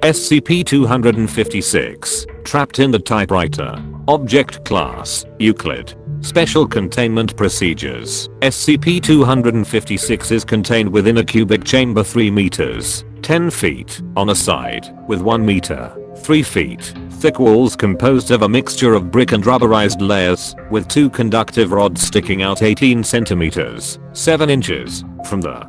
SCP-256, trapped in the Typewriter. Object Class, Euclid. Special Containment Procedures. SCP-256 is contained within a cubic chamber 3 meters, 10 feet, on a side, with 1 meter, 3 feet, thick walls composed of a mixture of brick and rubberized layers, with 2 conductive rods sticking out 18 centimeters, 7 inches, from the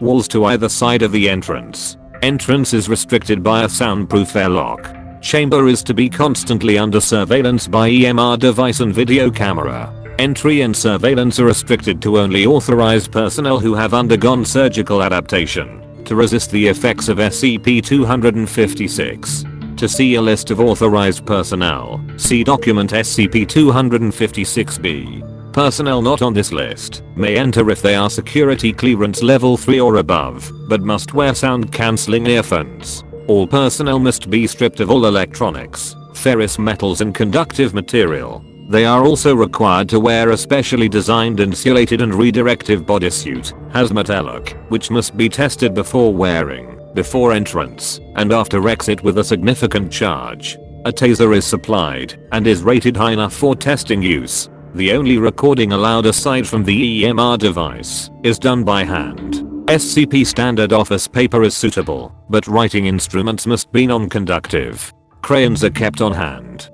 walls to either side of the entrance. Entrance is restricted by a soundproof airlock. Chamber is to be constantly under surveillance by EMR device and video camera. Entry and surveillance are restricted to only authorized personnel who have undergone surgical adaptation to resist the effects of SCP-256. To see a list of authorized personnel, see document SCP-256-B. Personnel not on this list may enter if they are security clearance level 3 or above, but must wear sound cancelling earphones. All personnel must be stripped of all electronics, ferrous metals and conductive material. They are also required to wear a specially designed insulated and redirective bodysuit, hazmat look, which must be tested before wearing, before entrance, and after exit with a significant charge. A taser is supplied, and is rated high enough for testing use. The only recording allowed aside from the EMR device is done by hand. SCP standard office paper is suitable, but writing instruments must be non-conductive. Crayons are kept on hand.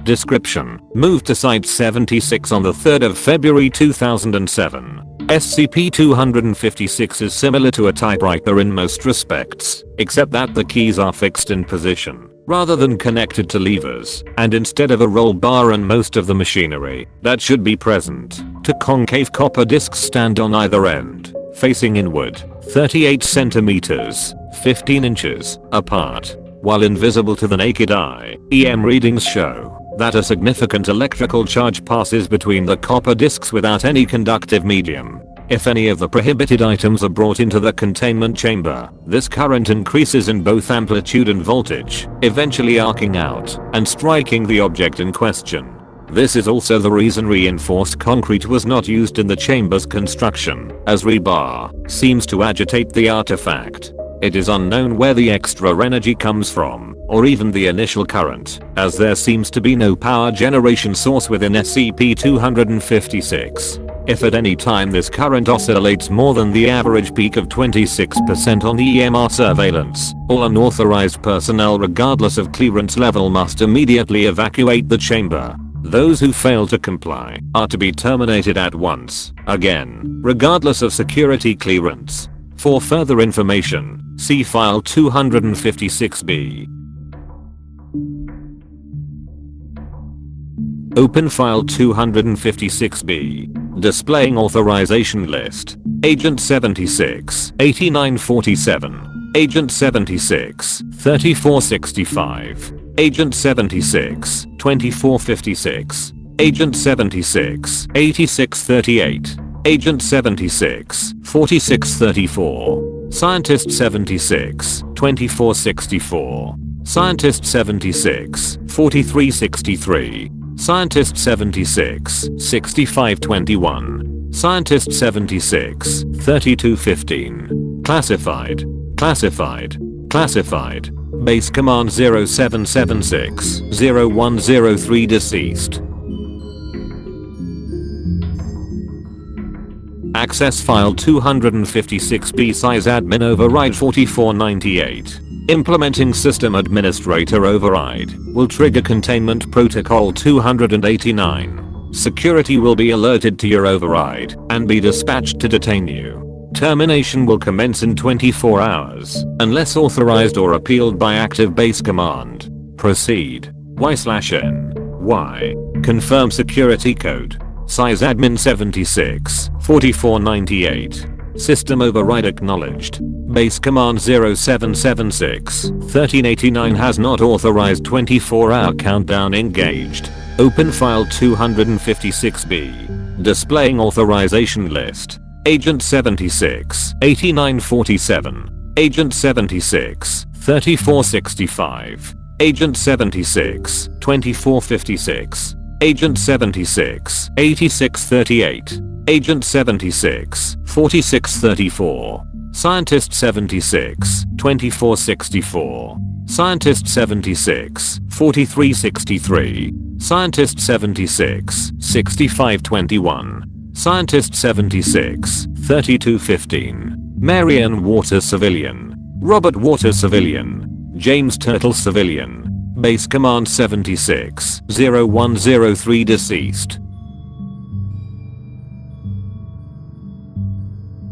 Description: moved to Site 76 on the 3rd of February 2007. SCP-256 is similar to a typewriter in most respects, except that the keys are fixed in position, rather than connected to levers, and instead of a roll bar and most of the machinery that should be present, two concave copper discs stand on either end, facing inward, 38 centimeters, 15 inches, apart. While invisible to the naked eye, EM readings show that a significant electrical charge passes between the copper discs without any conductive medium. If any of the prohibited items are brought into the containment chamber, this current increases in both amplitude and voltage, eventually arcing out and striking the object in question. This is also the reason reinforced concrete was not used in the chamber's construction, as rebar seems to agitate the artifact. It is unknown where the extra energy comes from, or even the initial current, as there seems to be no power generation source within SCP-256. If at any time this current oscillates more than the average peak of 26% on the EMR surveillance, all unauthorized personnel regardless of clearance level must immediately evacuate the chamber. Those who fail to comply are to be terminated at once, again, regardless of security clearance. For further information, see File 256-B. Open File 256-B. Displaying Authorization List. Agent 76, 8947. Agent 76, 3465. Agent 76, 2456. Agent 76, 8638. Agent 76, 4634. Scientist 76, 2464. Scientist 76, 4363. Scientist 76, 6521. Scientist 76, 3215. Classified. Classified. Classified. Base Command 0776, 0103 Deceased. Access File 256-B Size Admin Override 4498. Implementing System Administrator Override will trigger Containment Protocol 289. Security will be alerted to your override and be dispatched to detain you. Termination will commence in 24 hours, unless authorized or appealed by active base command. Proceed. Y/N. Y. Confirm security code. Size Admin 76, 4498. System override acknowledged. Base Command 0776, 1389 has not authorized 24-hour countdown engaged. Open File 256-B. Displaying Authorization List. Agent 76, 8947. Agent 76, 3465. Agent 76, 2456. Agent 76, 8638. Agent 76, 4634. Scientist 76, 2464. Scientist 76, 4363. Scientist 76, 6521. Scientist 76, 3215. Marianne Waters Civilian. Robert Waters Civilian. James Turtle Civilian. Base Command 76, 0103 deceased.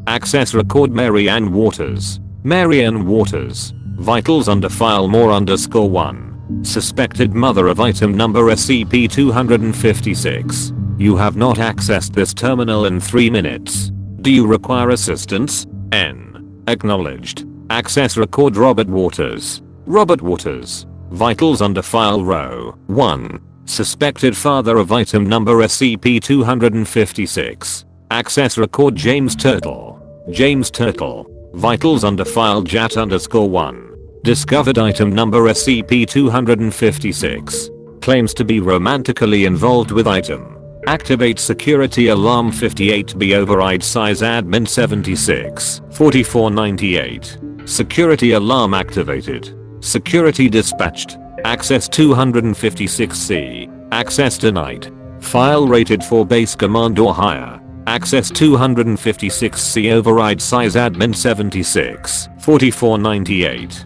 Access record Marianne Waters. Marianne Waters. Vitals under file more_1. Suspected mother of item number SCP-256. You have not accessed this terminal in 3 minutes. Do you require assistance? N. Acknowledged. Access record Robert Waters. Robert Waters. Vitals under file row 1. Suspected father of item number SCP-256. Access record James Turtle. James Turtle. Vitals under file JAT_1. Discovered item number SCP-256. Claims to be romantically involved with item. Activate security alarm 58B override size admin 76, 4498. Security alarm activated. Security dispatched. Access 256C. Access denied. File rated for base command or higher. Access 256C override size admin 76, 4498.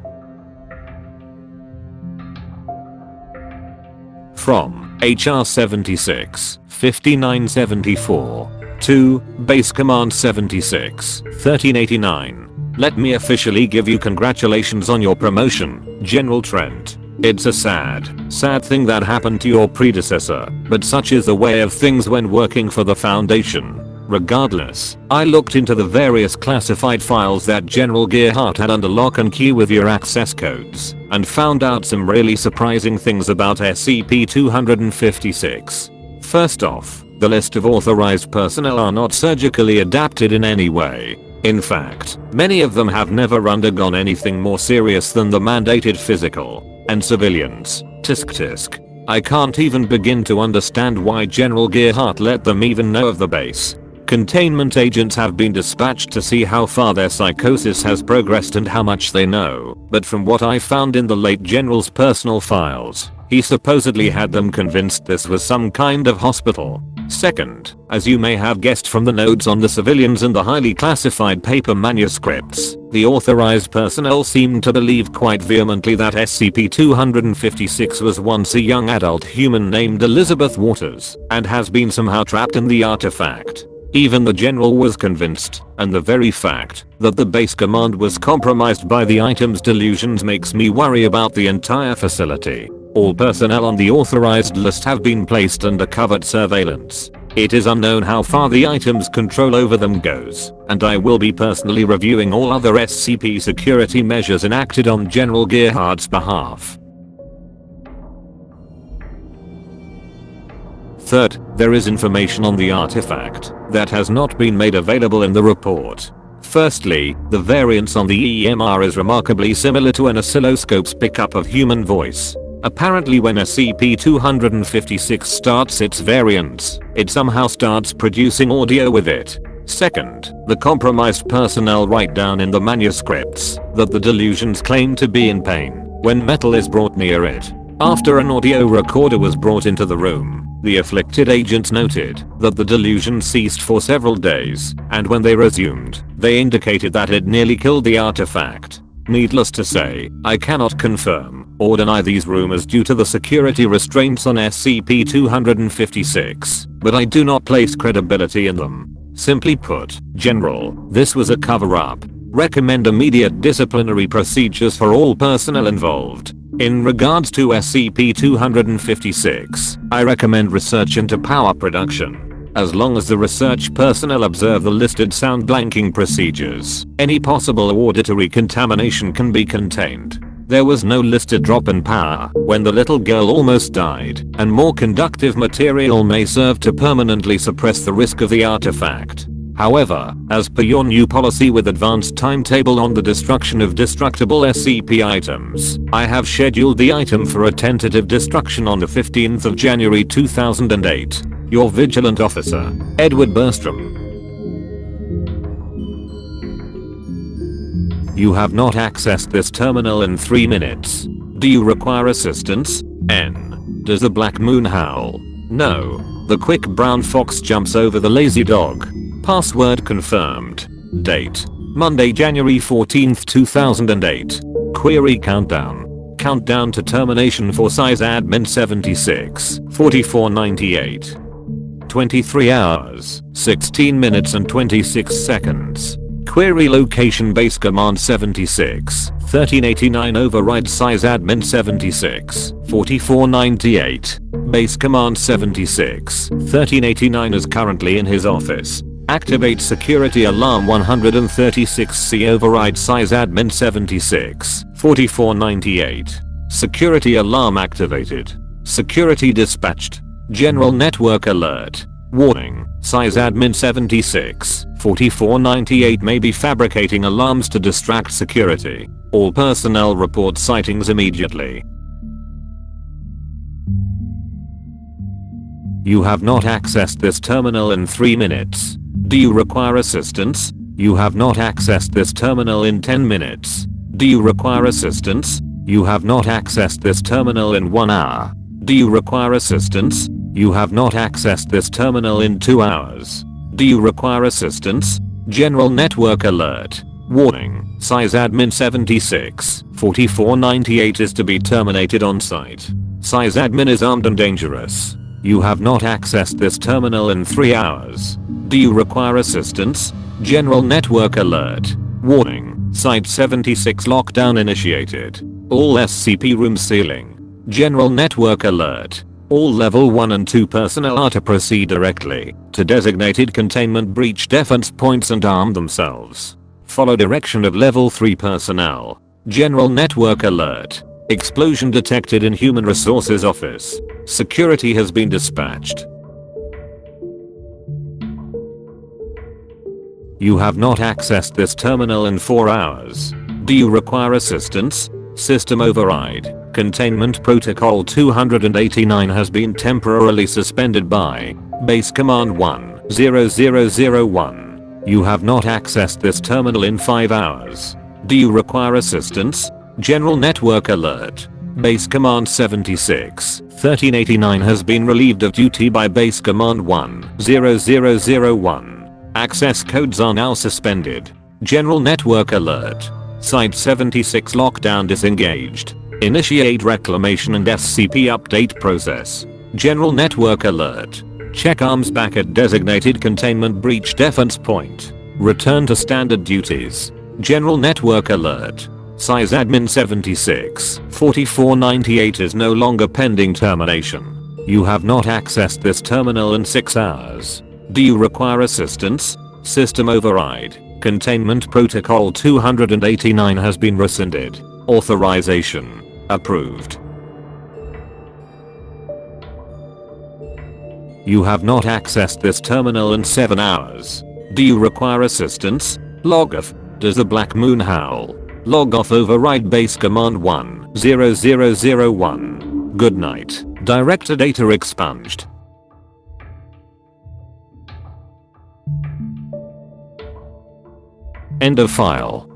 From HR 76, 5974. To Base Command 76, 1389. Let me officially give you congratulations on your promotion, General Trent. It's a sad thing that happened to your predecessor, but such is the way of things when working for the Foundation. Regardless, I looked into the various classified files that General Gearhart had under lock and key with your access codes, and found out some really surprising things about SCP-256. First off, the list of authorized personnel are not surgically adapted in any way. In fact, many of them have never undergone anything more serious than the mandated physical. And civilians, tisk. I can't even begin to understand why General Gearhart let them even know of the base. Containment agents have been dispatched to see how far their psychosis has progressed and how much they know, but from what I found in the late General's personal files, he supposedly had them convinced this was some kind of hospital. Second, as you may have guessed from the notes on the civilians and the highly classified paper manuscripts, the authorized personnel seemed to believe quite vehemently that SCP-256 was once a young adult human named Elizabeth Waters, and has been somehow trapped in the artifact. Even the General was convinced, and the very fact that the base command was compromised by the item's delusions makes me worry about the entire facility. All personnel on the authorized list have been placed under covert surveillance. It is unknown how far the item's control over them goes, and I will be personally reviewing all other SCP security measures enacted on General Gearhart's behalf. Third, there is information on the artifact that has not been made available in the report. Firstly, the variance on the EMR is remarkably similar to an oscilloscope's pickup of human voice. Apparently when SCP-256 starts its variance, it somehow starts producing audio with it. Second, the compromised personnel write down in the manuscripts that the delusions claim to be in pain when metal is brought near it. After an audio recorder was brought into the room, the afflicted agents noted that the delusion ceased for several days, and when they resumed, they indicated that it nearly killed the artifact. Needless to say, I cannot confirm or deny these rumors due to the security restraints on SCP-256, but I do not place credibility in them. Simply put, General, this was a cover-up. Recommend immediate disciplinary procedures for all personnel involved. In regards to SCP-256, I recommend research into power production. As long as the research personnel observe the listed sound blanking procedures, any possible auditory contamination can be contained. There was no listed drop in power when the little girl almost died, and more conductive material may serve to permanently suppress the risk of the artifact. However, as per your new policy with advanced timetable on the destruction of destructible SCP items, I have scheduled the item for a tentative destruction on the 15th of January 2008. Your Vigilant Officer, Edward Berstrom. You have not accessed this terminal in 3 minutes. Do you require assistance? N. Does the black moon howl? No. The quick brown fox jumps over the lazy dog. Password confirmed. Date: Monday, January 14th, 2008. Query countdown. Countdown to termination for sysadmin 76, 4498. 23 hours, 16 minutes and 26 seconds. Query location base command 76, 1389 override sysadmin 76, 4498. Base command 76, 1389 is currently in his office. Activate security alarm 136C override sysadmin 76, 4498. Security alarm activated. Security dispatched. General network alert. Warning, sysadmin 76, 4498 may be fabricating alarms to distract security. All personnel report sightings immediately. You have not accessed this terminal in 3 minutes. Do you require assistance? You have not accessed this terminal in 10 minutes. Do you require assistance? You have not accessed this terminal in 1 hour. Do you require assistance? You have not accessed this terminal in 2 hours. Do you require assistance? General network alert. Warning, sysadmin 76, 4498 is to be terminated on site. Sysadmin is armed and dangerous. You have not accessed this terminal in 3 hours. Do you require assistance? General network alert. Warning, Site 76 lockdown initiated. All SCP rooms sealing. General network alert. All level 1 and 2 personnel are to proceed directly to designated containment breach defense points and arm themselves. Follow direction of level 3 personnel. General network alert. Explosion detected in Human Resources Office. Security has been dispatched. You have not accessed this terminal in 4 hours. Do you require assistance? System override. Containment Protocol 289 has been temporarily suspended by Base Command 10001. You have not accessed this terminal in 5 hours. Do you require assistance? General network alert. Base Command 76, 1389 has been relieved of duty by Base Command 10001. Access codes are now suspended. General network alert. Site 76 lockdown disengaged. Initiate reclamation and SCP update process. General network alert. Check arms back at designated containment breach defense point. Return to standard duties. General network alert. Sysadmin 76, 4498 is no longer pending termination. You have not accessed this terminal in 6 hours. Do you require assistance? System override. Containment Protocol 289 has been rescinded. Authorization approved. You have not accessed this terminal in 7 hours. Do you require assistance? Log off. Does the black moon howl? Log off override base command 10001. Good night. Director data expunged. End of file.